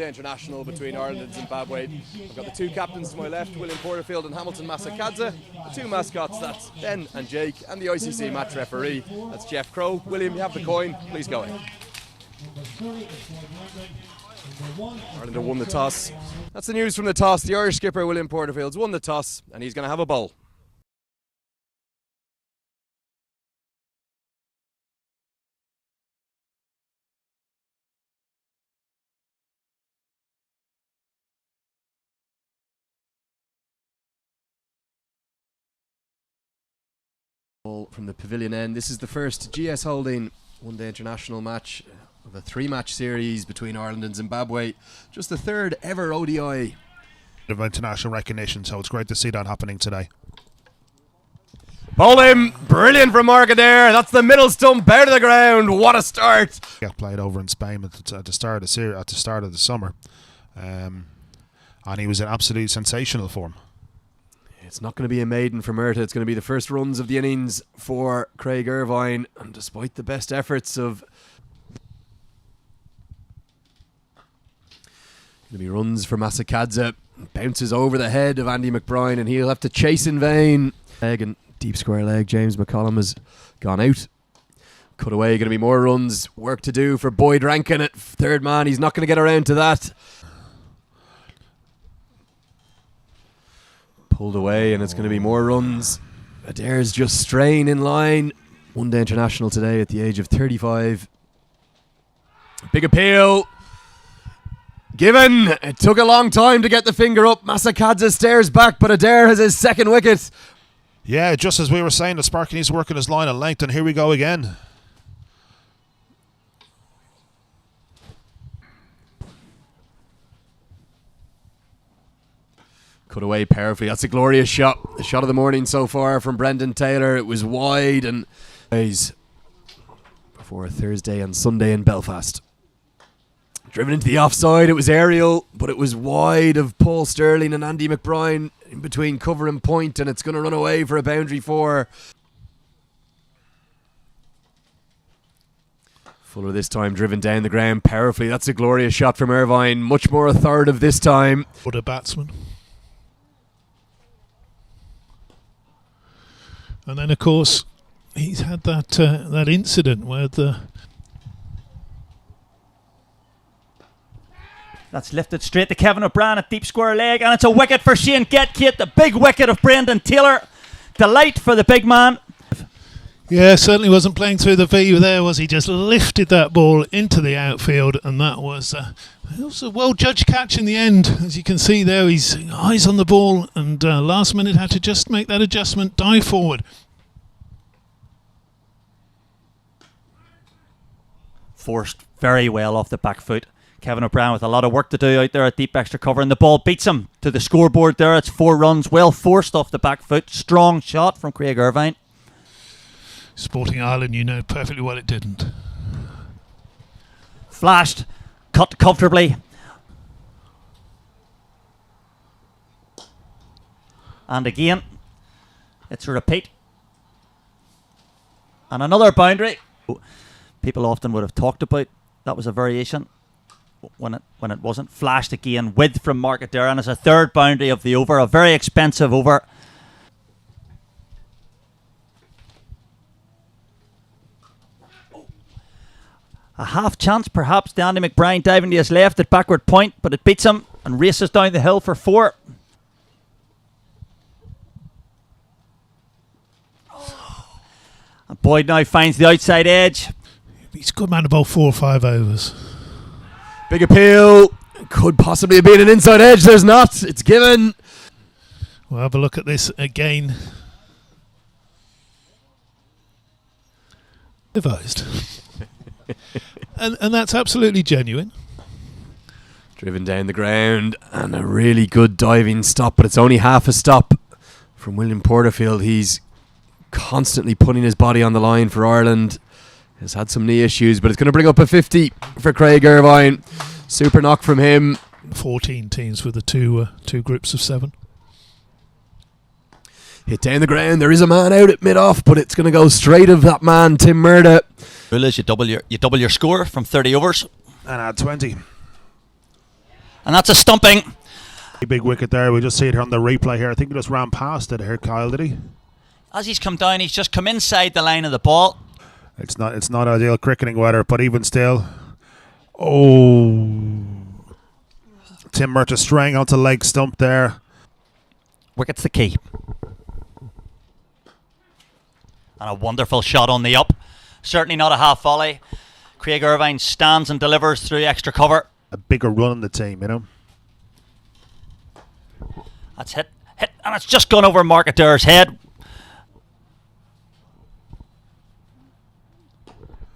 one-day international between Ireland and Zimbabwe. I've got the two captains to my left, William Porterfield and Hamilton Masakadze. The two mascots, that's Ben and Jake, and the ICC match referee, that's Jeff Crow. William, you have the coin, please go ahead. Ireland have won the toss. That's the news from the toss. The Irish skipper, William Porterfield's won the toss, and he's going to have a bowl. From the pavilion end, this is the first GS Holding one-day international match of a three-match series between Ireland and Zimbabwe. Just the third ever ODI of international recognition, so it's great to see that happening today. Bowling, brilliant from Mark Adair. That's the middle stump out of the ground. What a start! Yeah, played over in Spain at the start of the summer, and he was in absolute sensational form. It's not going to be a maiden for Murtagh. It's going to be the first runs of the innings for Craig Irvine. And despite the best efforts of... Going to be runs for Masakadze. Bounces over the head of Andy McBride and he'll have to chase in vain. Leg and deep square leg. James McCollum has gone out. Cut away. Going to be more runs. Work to do for Boyd Rankin at third man. He's not going to get around to that. Pulled away and it's going to be more runs. Adair's just straying in line. One-day international today at the age of 35. Big appeal. Given. It took a long time to get the finger up. Masakadze stares back, but Adair has his second wicket. Yeah, just as we were saying, the Sparky needs to work on his line of length, and here we go again. Cut away powerfully. That's a glorious shot. The shot of the morning so far from Brendan Taylor. It was wide and before Thursday and Sunday in Belfast. Driven into the offside. It was aerial, but it was wide of Paul Sterling and Andy McBride in between cover and point, and it's going to run away for a boundary four. Fuller this time driven down the ground powerfully. That's a glorious shot from Irvine. Much more authoritative this time. What a batsman. And then, of course, he's had that incident where That's lifted straight to Kevin O'Brien at deep square leg, and it's a wicket for Shane Getgate, the big wicket of Brendan Taylor. Delight for the big man. Yeah, certainly wasn't playing through the V there, was he? Just lifted that ball into the outfield, and that was it was a well-judged catch in the end. As you can see there, he's eyes on the ball, and last minute had to just make that adjustment, dive forward. Forced very well off the back foot. Kevin O'Brien with a lot of work to do out there at deep extra cover, and the ball beats him to the scoreboard there. It's 4 runs, well forced off the back foot. Strong shot from Craig Irvine. Sporting Ireland, you know perfectly well it didn't. Flashed, cut comfortably. And again, it's a repeat. And another boundary. People often would have talked about that was a variation when it wasn't. Flashed again, width from Mark Adair, and it's a third boundary of the over, a very expensive over. A half chance perhaps to Andy McBride diving to his left at backward point, but it beats him and races down the hill for 4. And Boyd now finds the outside edge. He's a good man about 4 or 5 overs. Big appeal. Could possibly have been an inside edge. There's not. It's given. We'll have a look at this again. Devised. and that's absolutely genuine. Driven down the ground and a really good diving stop, but it's only half a stop from William Porterfield. He's constantly putting his body on the line for Ireland. Has had some knee issues, but it's going to bring up a 50 for Craig Irvine. Super knock from him. 14 teams with the two groups of 7. Hit down the ground. There is a man out at mid-off, but it's going to go straight of that man, Tim Murtagh. Rule is you double your score from 30 overs and add 20. And that's a stumping. Big wicket there. We just see it here on the replay here. I think he just ran past it here, Kyle, did he? As he's come down, he's just come inside the line of the ball. It's not ideal cricketing weather, but even still. Oh. Tim Murtagh straying onto leg stump there. Wicket's the key. And a wonderful shot on the up. Certainly not a half volley. Craig Irvine stands and delivers through extra cover. A bigger run in the team, you know. That's hit, and it's just gone over Mark Adair's head.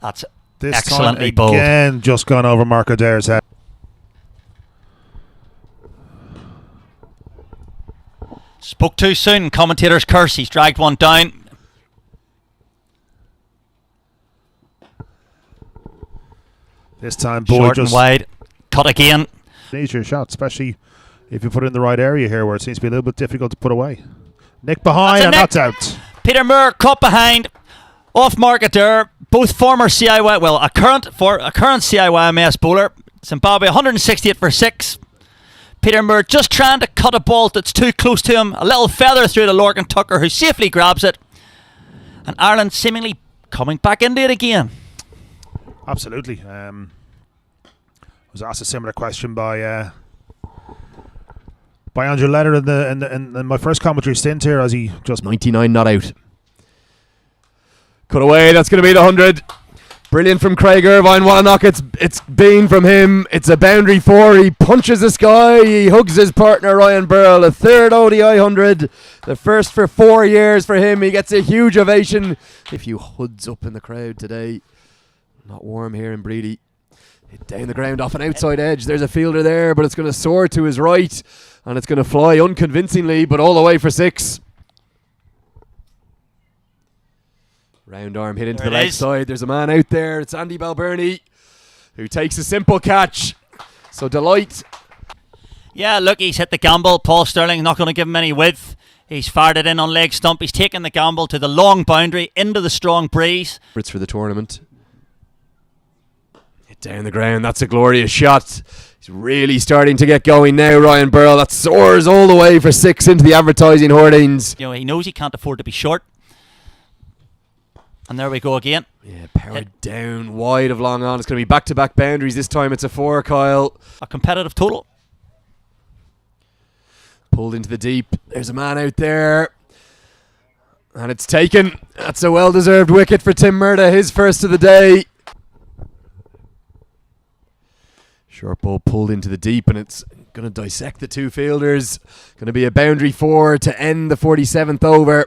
That's This excellently time bowled. again, just gone over Mark Adair's head. Spoke too soon. Commentator's curse. He's dragged one down. This time, Boyd Short just and wide. Cut again. needs your shot, especially if you put it in the right area here, where it seems to be a little bit difficult to put away. Nick behind, and that's out. Peter Moore caught behind. Off Mark Adair. Both former CIY, well, a current CIYMS bowler. Zimbabwe 168 for 6. Peter Moore just trying to cut a ball that's too close to him. A little feather through to Lorcan Tucker, who safely grabs it. And Ireland seemingly coming back into it again. Absolutely. I was asked a similar question by Andrew Leonard in my first commentary stint here, as he just 99 not out. Cut away, that's going to be the 100. Brilliant from Craig Irvine. What a knock it's been from him. It's a boundary 4. He punches the sky. He hugs his partner Ryan Burrell. A third ODI 100. The first for 4 years for him. He gets a huge ovation. A few hoods up in the crowd today. Not warm here in Bready. Hit down the ground off an outside edge. There's a fielder there, but it's going to soar to his right. And it's going to fly unconvincingly, but all the way for 6. Round arm hit into the leg side. There's a man out there. It's Andy Balbirnie, who takes a simple catch. So Delight. Yeah, look, he's hit the gamble. Paul Sterling not going to give him any width. He's fired it in on leg stump. He's taken the gamble to the long boundary into the strong breeze. It's for the tournament. Hit down the ground. That's a glorious shot. He's really starting to get going now, Ryan Burrell. That soars all the way for 6 into the advertising hoardings. You know, he knows he can't afford to be short. And there we go again. Yeah, powered down wide of long on. It's going to be back-to-back boundaries. This time it's a 4, Kyle. A competitive total. Pulled into the deep. There's a man out there. And it's taken. That's a well-deserved wicket for Tim Murtagh. His first of the day. Short ball pulled into the deep, and it's going to dissect the 2 fielders. Going to be a boundary 4 to end the 47th over.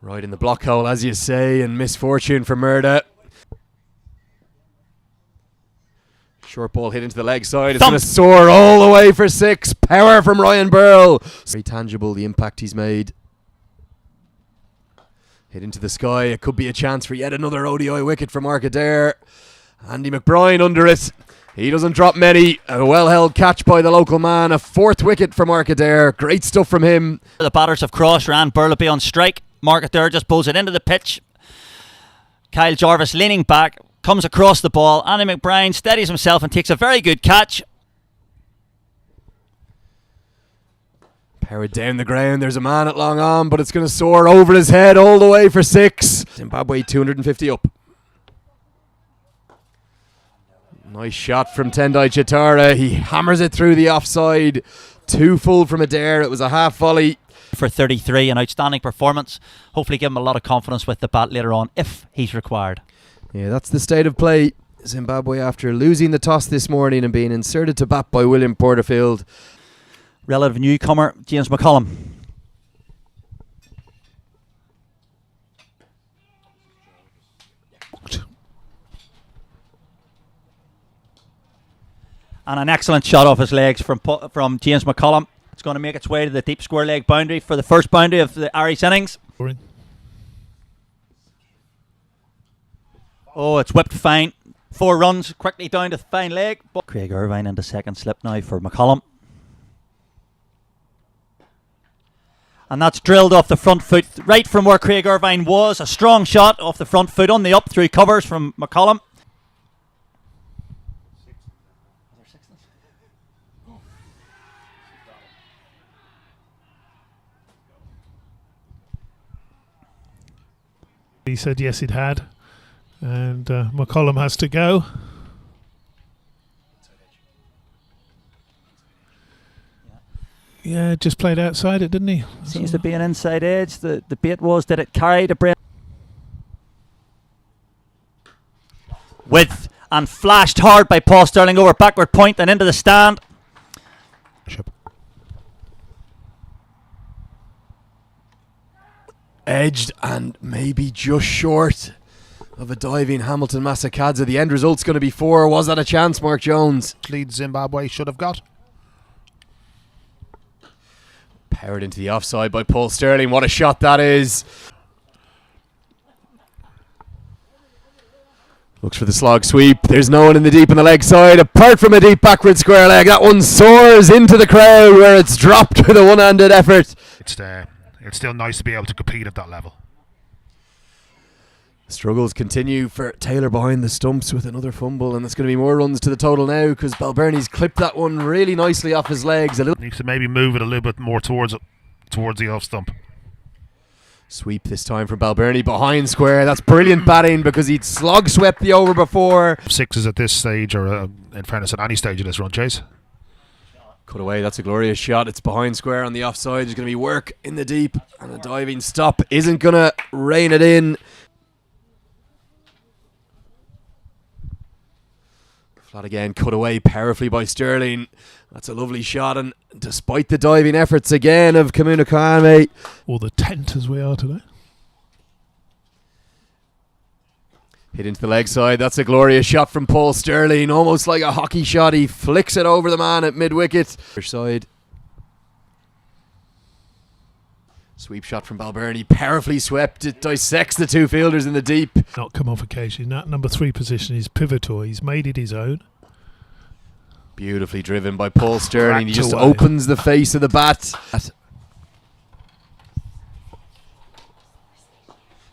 Right in the block hole, as you say, and misfortune for Murtagh. Short ball hit into the leg side. It's going to soar all the way for 6. Power from Ryan Burrell. Very tangible, the impact he's made. Hit into the sky. It could be a chance for yet another ODI wicket for Mark Adair. Andy McBride under it. He doesn't drop many. A well-held catch by the local man. A 4th wicket for Mark Adair. Great stuff from him. The batters have crossed. Rand Burleby on strike. Mark Adair just pulls it into the pitch. Kyle Jarvis leaning back. Comes across the ball. Andy McBride steadies himself and takes a very good catch. Powered down the ground. There's a man at long on, but it's going to soar over his head all the way for 6. Zimbabwe 250 up. Nice shot from Tendai Chitara. He hammers it through the offside. 2 full from Adair. It was a half volley. For 33, an outstanding performance. Hopefully give him a lot of confidence with the bat later on if he's required. Yeah, that's the state of play. Zimbabwe, after losing the toss this morning and being inserted to bat by William Porterfield. Relative newcomer, James McCullum. And an excellent shot off his legs from James McCullum. It's going to make its way to the deep square leg boundary for the first boundary of the Irish innings. Oh, it's whipped fine. 4 runs quickly down to the fine leg. Craig Irvine into second slip now for McCullum. And that's drilled off the front foot, right from where Craig Irvine was. A strong shot off the front foot on the up through covers from McCullum. He said yes, it had. And McCollum has to go. Yeah, just played outside it, didn't he? Seems to be an inside edge. The debate was, did it carry to Bready? Width and flashed hard by Paul Sterling over backward point and into the stand. Edged and maybe just short of a diving Hamilton Masakadze. The end result's going to be 4. Was that a chance, Mark Jones? Lead Zimbabwe should have got. Powered into the offside by Paul Sterling. What a shot that is. Looks for the slog sweep. There's no one in the deep on the leg side apart from a deep backward square leg. That one soars into the crowd where it's dropped with a one-handed effort. It's still nice to be able to compete at that level. Struggles continue for Taylor behind the stumps with another fumble, and there's going to be more runs to the total now because Balbirnie's clipped that one really nicely off his legs. Needs to maybe move it a little bit more towards the off stump. Sweep this time from Balbirnie behind square. That's brilliant batting because he'd slog swept the over before. 6s at this stage, or in fairness, at any stage of this run chase. Cut away, that's a glorious shot. It's behind square on the offside. There's going to be work in the deep, and a diving stop isn't going to rein it in. Flat again, cut away powerfully by Sterling. That's a lovely shot, and despite the diving efforts again of Kamuna Kame. Or the tent as we are today. Hit into the leg side. That's a glorious shot from Paul Sterling. Almost like a hockey shot. He flicks it over the man at mid-wicket. Side. Sweep shot from Balbirnie. Powerfully swept. It dissects the two fielders in the deep. Not come off occasion. That number 3 position is pivotal. He's made it his own. Beautifully driven by Paul Sterling. He just away. opens the face of the bat.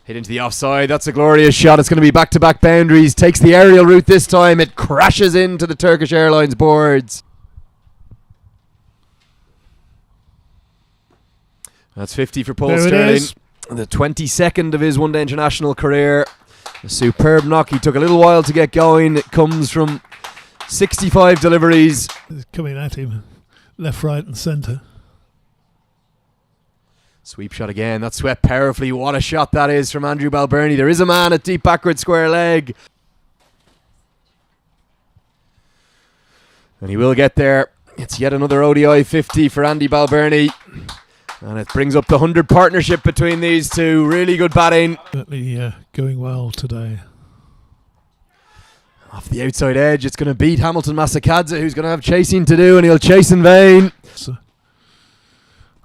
Hit into the offside. That's a glorious shot. It's going to be back-to-back boundaries. Takes the aerial route this time. It crashes into the Turkish Airlines boards. That's 50 for Paul Sterling. The 22nd of his one-day international career. A superb knock. He took a little while to get going. It comes from 65 deliveries. It's coming at him. Left, right and centre. Sweep shot again. That's swept powerfully. What a shot that is from Andrew Balbirnie. There is a man at deep backward square leg. And he will get there. It's yet another ODI 50 for Andy Balbirnie. And it brings up the 100 partnership between these two. Really good batting. Certainly going well today. Off the outside edge, it's going to beat Hamilton Masakadze, who's going to have chasing to do, and he'll chase in vain. So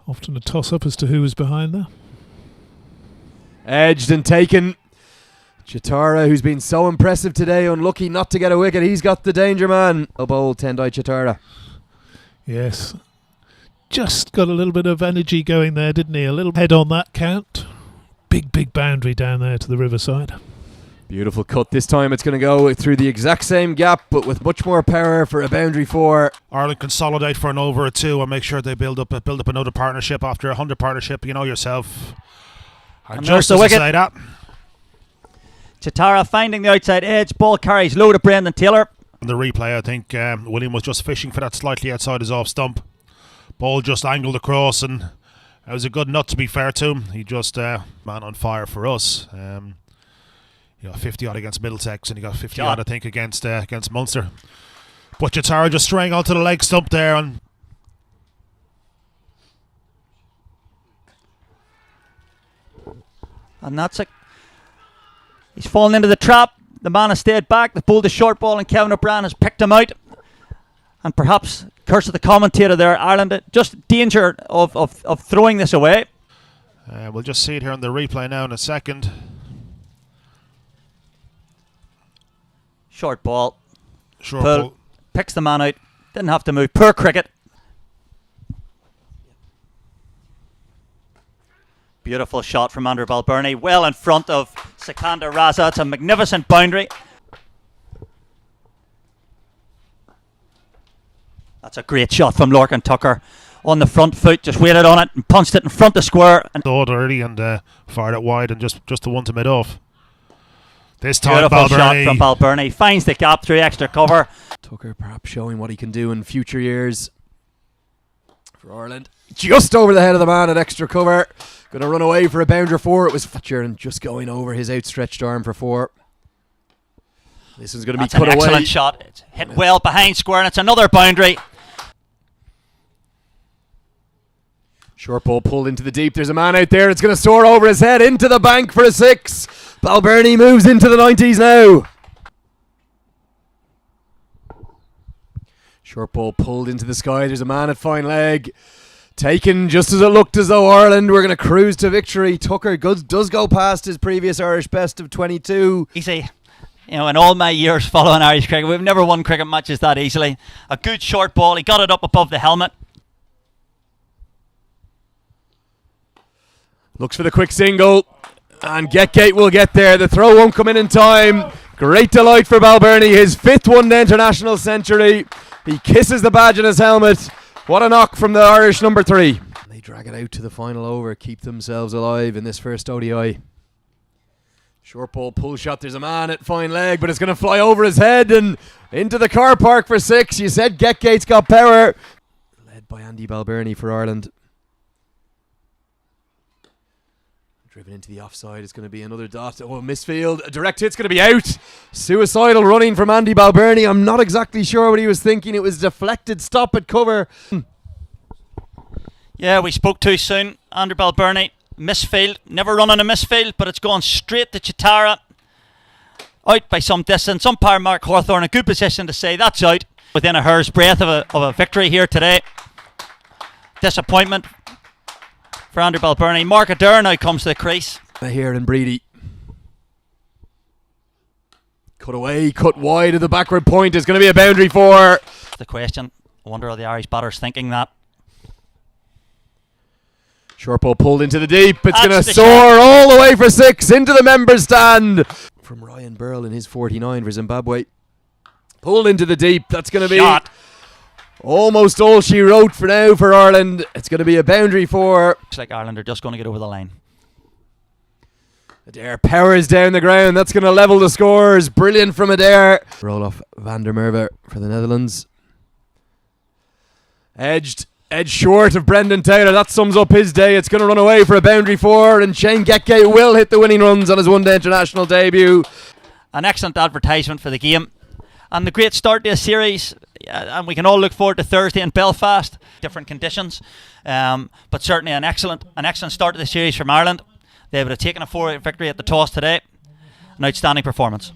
often a toss-up as to who was behind there. Edged and taken. Chitara, who's been so impressive today, unlucky not to get a wicket. He's got the danger man. Oh, bold Tendai Chitara. Yes. Just got a little bit of energy going there, didn't he? A little head on that count. Big boundary down there to the riverside. Beautiful cut. This time it's going to go through the exact same gap, but with much more power for a boundary 4. Ireland consolidate for an over or 2 and make sure they build up another partnership after a 100 partnership. You know yourself. And there's the wicket. Say that. Chitara finding the outside edge. Ball carries low to Brendan Taylor. In the replay, I think William was just fishing for that slightly outside his off stump. Ball just angled across, and it was a good nut, to be fair to him. He just man on fire for us. You got 50 odd against Middlesex, and he got 50 odd, I think, against Munster. But Chitara just straying onto the leg stump there, and that's it. He's fallen into the trap. The man has stayed back. They pulled the short ball, and Kevin O'Brien has picked him out. And perhaps, curse of the commentator there, Ireland, just danger of throwing this away. We'll just see it here on the replay now in a second. Short ball. Short ball. Picks the man out. Didn't have to move. Poor cricket. Beautiful shot from Andrew Balbirnie. Well in front of Sikandar Raza. It's a magnificent boundary. That's a great shot from Lorcan Tucker. on the front foot, just waited on it and punched it in front of square. And Thought early and fired it wide and just the one to mid off. This time beautiful shot Balbirnie from Balbirnie. Finds the gap through extra cover. Tucker perhaps showing what he can do in future years for Ireland. Just over the head of the man at extra cover. Going to run away for a boundary 4. It was Fletcher and just going over his outstretched arm for 4. This is going to be cut an away. Excellent shot. It's hit well behind square, and it's another boundary. Short ball pulled into the deep. There's a man out there. It's going to soar over his head into the bank for a 6. Balbirnie moves into the 90s now. Short ball pulled into the sky. There's a man at fine leg. Taken just as it looked as though Ireland were going to cruise to victory. Tucker does go past his previous Irish best of 22. Easy. You know, in all my years following Irish cricket, we've never won cricket matches that easily. A good short ball. He got it up above the helmet. Looks for the quick single. And Getgate will get there. The throw won't come in time. Great delight for Balbirnie. His 5th one-day international century. He kisses the badge in his helmet. What a knock from the Irish number 3. They drag it out to the final over. Keep themselves alive in this first ODI. Short ball pull shot. There's a man at fine leg, but it's going to fly over his head and into the car park for 6. You said Getgate's got power. Led by Andy Balbirnie for Ireland. Driven into the offside. It's going to be another dot. Oh, a misfield. A direct hit's going to be out. Suicidal running from Andy Balbirnie. I'm not exactly sure what he was thinking. It was deflected. Stop at cover. Yeah, we spoke too soon. Andrew Balbirnie. Misfield. Never running a misfield, but it's gone straight to Chitara. Out by some distance. Umpire Mark Hawthorne, a good position to say that's out. Within a hair's breadth of a victory here today. Disappointment for Andrew Balbirnie. Mark Adair now comes to the crease. Here in Bready. Cut away, cut wide of the backward point. It's going to be a boundary 4. The question. I wonder are the Irish batters thinking that. Short ball pulled into the deep. It's That's going to the soar shot. all the way for 6 into the members' stand. From Ryan Burl in his 49 for Zimbabwe. Pulled into the deep. That's going to be Shot. almost all she wrote for now for Ireland. It's going to be a boundary 4. Looks like Ireland are just going to get over the line. Adair powers down the ground. That's going to level the scores. Brilliant from Adair. Roelof van der Merwe for the Netherlands. Edge short of Brendan Taylor. That sums up his day. It's going to run away for a boundary 4, and Shane Getgate will hit the winning runs on his one-day international debut. An excellent advertisement for the game. And the great start to a series, and we can all look forward to Thursday in Belfast. Different conditions, but certainly an excellent start to the series from Ireland. They would have taken a 4-8 victory at the toss today. An outstanding performance.